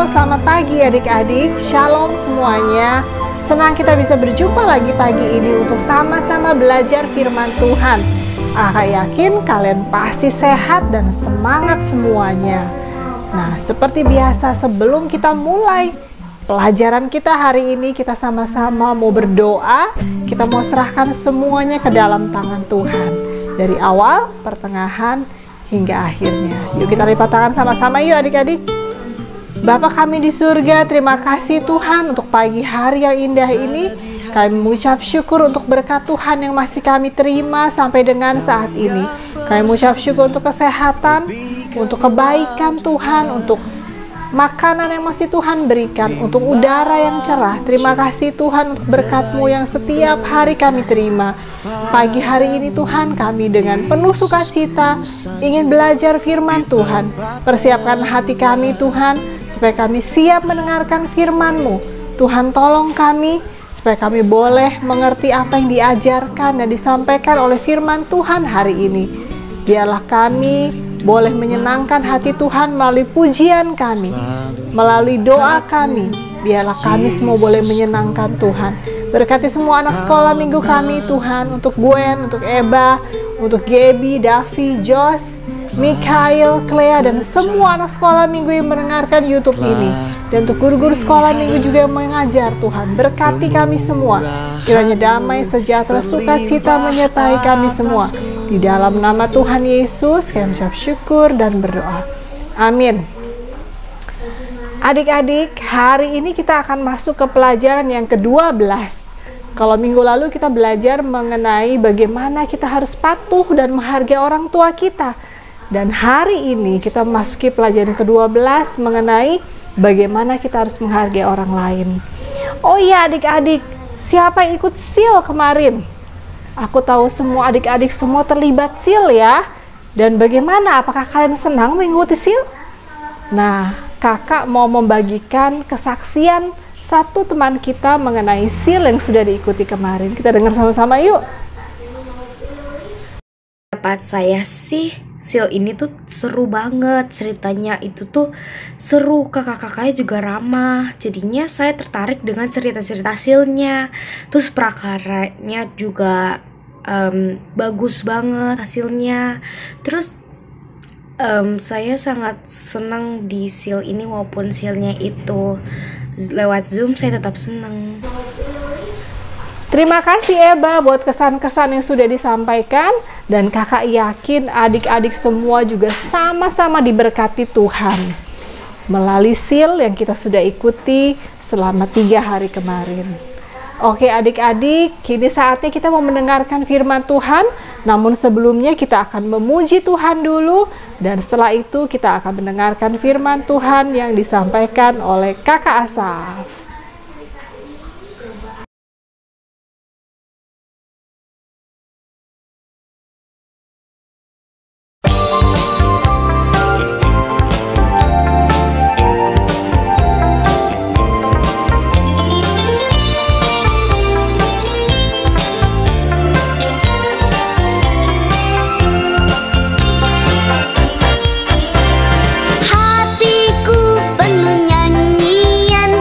Halo, selamat pagi adik-adik. Shalom semuanya. Senang kita bisa berjumpa lagi pagi ini untuk sama-sama belajar firman Tuhan. Kakak yakin kalian pasti sehat dan semangat semuanya. Nah, seperti biasa sebelum kita mulai pelajaran kita hari ini, kita sama-sama mau berdoa. Kita mau serahkan semuanya ke dalam tangan Tuhan. Dari awal, pertengahan, hingga akhirnya. Yuk kita lipat tangan sama-sama yuk adik-adik. Bapa kami di surga, terima kasih Tuhan untuk pagi hari yang indah ini. Kami mengucap syukur untuk berkat Tuhan yang masih kami terima sampai dengan saat ini. Kami mengucap syukur untuk kesehatan, untuk kebaikan Tuhan, untuk makanan yang masih Tuhan berikan, untuk udara yang cerah. Terima kasih Tuhan untuk berkat-Mu yang setiap hari kami terima. Pagi hari ini Tuhan, kami dengan penuh sukacita ingin belajar firman Tuhan. Persiapkan hati kami Tuhan, supaya kami siap mendengarkan firman-Mu. Tuhan tolong kami, supaya kami boleh mengerti apa yang diajarkan dan disampaikan oleh firman Tuhan hari ini. Biarlah kami boleh menyenangkan hati Tuhan melalui pujian kami, melalui doa kami. Biarlah kami semua boleh menyenangkan Tuhan. Berkati semua anak sekolah minggu kami Tuhan, untuk Gwen, untuk Eba, untuk Gaby, Davi, Jos, Mikhail, Clea, dan semua anak sekolah minggu yang mendengarkan YouTube ini. Dan untuk guru-guru sekolah minggu juga yang mengajar Tuhan. Berkati kami semua. Kiranya damai, sejahtera, sukacita menyertai kami semua. Di dalam nama Tuhan Yesus, kami mengucap syukur dan berdoa. Amin. Adik-adik, hari ini kita akan masuk ke pelajaran yang ke-12. Kalau minggu lalu kita belajar mengenai bagaimana kita harus patuh dan menghargai orang tua kita. Dan hari ini kita memasuki pelajaran ke-12 mengenai bagaimana kita harus menghargai orang lain. Oh iya adik-adik, siapa yang ikut SEAL kemarin? Aku tahu semua adik-adik semua terlibat SEAL ya. Dan bagaimana? Apakah kalian senang mengikuti SEAL? Nah, kakak mau membagikan kesaksian satu teman kita mengenai SEAL yang sudah diikuti kemarin. Kita dengar sama-sama yuk. Pendapat saya sih, SEAL ini tuh seru banget, ceritanya itu tuh seru, kakak-kakaknya juga ramah. Jadinya saya tertarik dengan cerita-cerita SEAL-nya. Terus prakaranya juga bagus banget hasilnya. Terus saya sangat senang di SEAL ini, walaupun SEAL-nya itu lewat Zoom, saya tetap senang. Terima kasih Eba buat kesan-kesan yang sudah disampaikan. Dan kakak yakin adik-adik semua juga sama-sama diberkati Tuhan melalui SEAL yang kita sudah ikuti selama 3 hari kemarin. Oke adik-adik, kini saatnya kita mau mendengarkan firman Tuhan. Namun sebelumnya kita akan memuji Tuhan dulu. Dan setelah itu kita akan mendengarkan firman Tuhan yang disampaikan oleh kakak Asaf. Hatiku penuh nyanyian,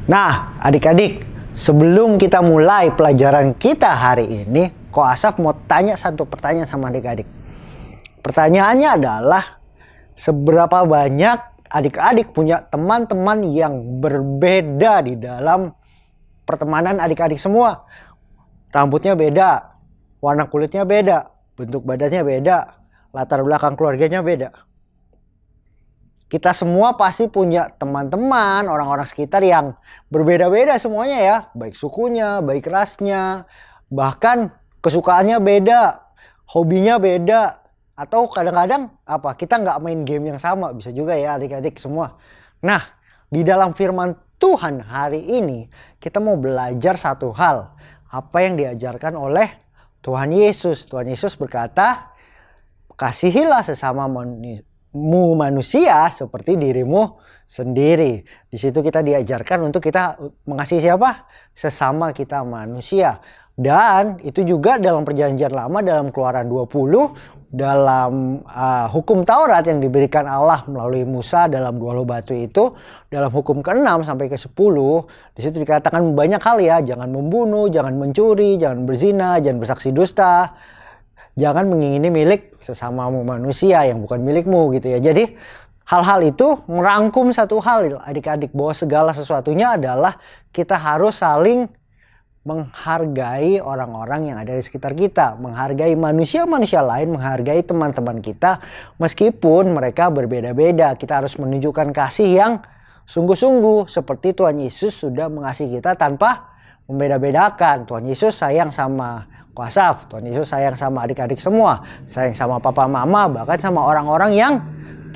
Nah, adik-adik, sebelum kita mulai pelajaran kita hari ini, Ko Asaf mau tanya satu pertanyaan sama adik-adik. Pertanyaannya adalah, seberapa banyak adik-adik punya teman-teman yang berbeda di dalam pertemanan adik-adik semua? Rambutnya beda, warna kulitnya beda, bentuk badannya beda, latar belakang keluarganya beda. Kita semua pasti punya teman-teman, orang-orang sekitar yang berbeda-beda semuanya ya. Baik sukunya, baik rasnya, bahkan kesukaannya beda, hobinya beda. Atau kadang-kadang kita nggak main game yang sama, bisa juga ya adik-adik semua. Nah, di dalam firman Tuhan hari ini kita mau belajar satu hal. Apa yang diajarkan oleh Tuhan Yesus. Tuhan Yesus berkata, kasihilah sesama manusia seperti dirimu sendiri. Di situ kita diajarkan untuk kita mengasihi siapa? Sesama kita manusia. Dan itu juga dalam perjanjian lama, dalam Keluaran 20, dalam hukum Taurat yang diberikan Allah melalui Musa dalam 2 loh batu itu, dalam hukum ke-6 sampai ke-10, di situ dikatakan banyak hal ya, jangan membunuh, jangan mencuri, jangan berzina, jangan bersaksi dusta, jangan mengingini milik sesamamu manusia yang bukan milikmu gitu ya. Jadi hal-hal itu merangkum satu hal adik-adik, bahwa segala sesuatunya adalah kita harus saling menghargai orang-orang yang ada di sekitar kita, menghargai manusia-manusia lain, menghargai teman-teman kita meskipun mereka berbeda-beda. Kita harus menunjukkan kasih yang sungguh-sungguh seperti Tuhan Yesus sudah mengasihi kita tanpa membeda-bedakan. Tuhan Yesus sayang sama Ko Asaf, Tuhan Yesus sayang sama adik-adik semua, sayang sama papa mama, bahkan sama orang-orang yang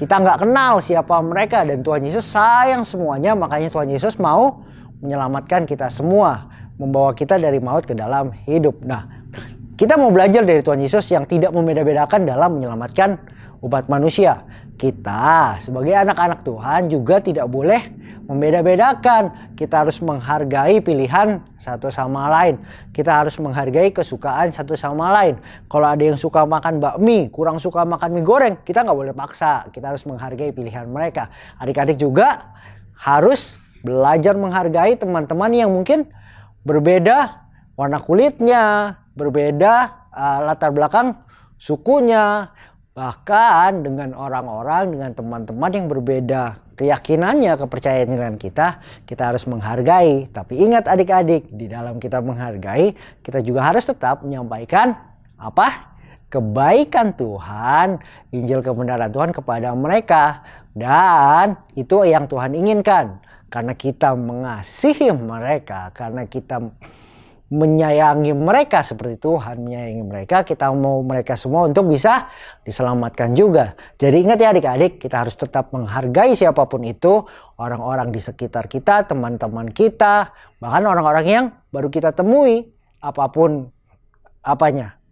kita nggak kenal siapa mereka. Dan Tuhan Yesus sayang semuanya, makanya Tuhan Yesus mau menyelamatkan kita semua, membawa kita dari maut ke dalam hidup. Nah, kita mau belajar dari Tuhan Yesus yang tidak membeda-bedakan dalam menyelamatkan umat manusia. Kita sebagai anak-anak Tuhan juga tidak boleh membeda-bedakan. Kita harus menghargai pilihan satu sama lain. Kita harus menghargai kesukaan satu sama lain. Kalau ada yang suka makan bakmi, kurang suka makan mie goreng, kita nggak boleh paksa. Kita harus menghargai pilihan mereka. Adik-adik juga harus belajar menghargai teman-teman yang mungkin berbeda warna kulitnya, berbeda latar belakang sukunya, bahkan dengan orang-orang, dengan teman-teman yang berbeda keyakinannya, kepercayaan dengan kita harus menghargai. Tapi ingat adik-adik, di dalam kita menghargai, kita juga harus tetap menyampaikan kebaikan Tuhan, Injil kebenaran Tuhan kepada mereka. Dan itu yang Tuhan inginkan. Karena kita mengasihi mereka, karena kita menyayangi mereka seperti Tuhan menyayangi mereka, kita mau mereka semua untuk bisa diselamatkan juga. Jadi ingat ya adik-adik, kita harus tetap menghargai siapapun itu, orang-orang di sekitar kita, teman-teman kita, bahkan orang-orang yang baru kita temui, apapun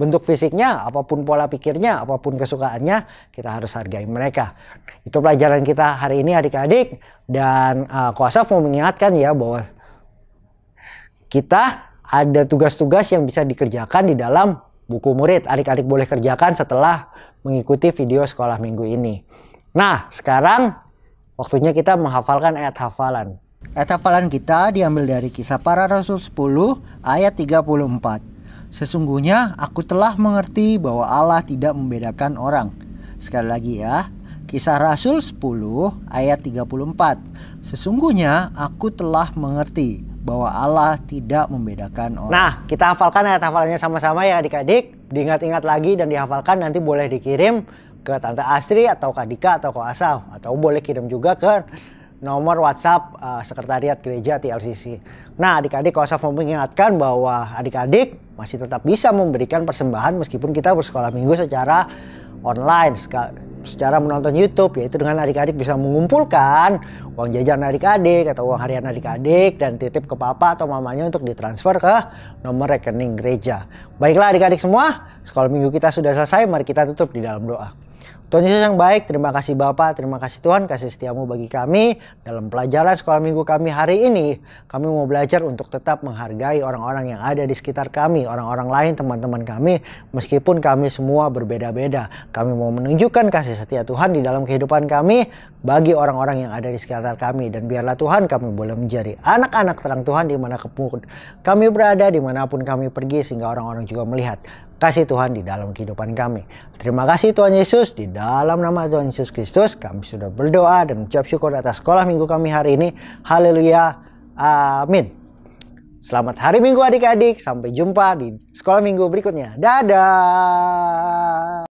bentuk fisiknya, apapun pola pikirnya, apapun kesukaannya, kita harus hargai mereka. Itu pelajaran kita hari ini adik-adik. Dan Ko Asaf mau mengingatkan ya bahwa kita ada tugas-tugas yang bisa dikerjakan di dalam buku murid. Adik-adik boleh kerjakan setelah mengikuti video sekolah minggu ini. Nah, sekarang waktunya kita menghafalkan ayat hafalan. Ayat hafalan kita diambil dari Kisah Para Rasul 10 ayat 34. Sesungguhnya aku telah mengerti bahwa Allah tidak membedakan orang. Sekali lagi ya, Kisah Rasul 10 ayat 34. Sesungguhnya aku telah mengerti bahwa Allah tidak membedakan orang. Nah, kita hafalkan ayat hafalannya sama-sama ya adik-adik. Diingat-ingat lagi dan dihafalkan, nanti boleh dikirim ke Tante Astri atau Kak Dika atau Ko Asaf. Atau boleh kirim juga ke nomor WhatsApp Sekretariat Gereja TLCC. Nah, adik-adik, Ko Asaf mau mengingatkan bahwa adik-adik masih tetap bisa memberikan persembahan meskipun kita bersekolah minggu secara online, secara menonton YouTube, yaitu dengan adik-adik bisa mengumpulkan uang jajan adik-adik atau uang harian adik-adik dan titip ke papa atau mamanya untuk ditransfer ke nomor rekening gereja. Baiklah adik-adik semua, sekolah minggu kita sudah selesai, mari kita tutup di dalam doa. Tuhan Yesus yang baik, terima kasih Bapa, terima kasih Tuhan kasih setiamu bagi kami. Dalam pelajaran sekolah minggu kami hari ini, kami mau belajar untuk tetap menghargai orang-orang yang ada di sekitar kami, orang-orang lain, teman-teman kami, meskipun kami semua berbeda-beda. Kami mau menunjukkan kasih setia Tuhan di dalam kehidupan kami bagi orang-orang yang ada di sekitar kami. Dan biarlah Tuhan kami boleh menjadi anak-anak terang Tuhan dimanapun kami berada, dimanapun kami pergi, sehingga orang-orang juga melihat kasih Tuhan di dalam kehidupan kami. Terima kasih Tuhan Yesus, di dalam nama Tuhan Yesus Kristus kami sudah berdoa dan mengucap syukur atas sekolah minggu kami hari ini. Haleluya, amin. Selamat hari Minggu adik-adik, sampai jumpa di sekolah minggu berikutnya. Dadah.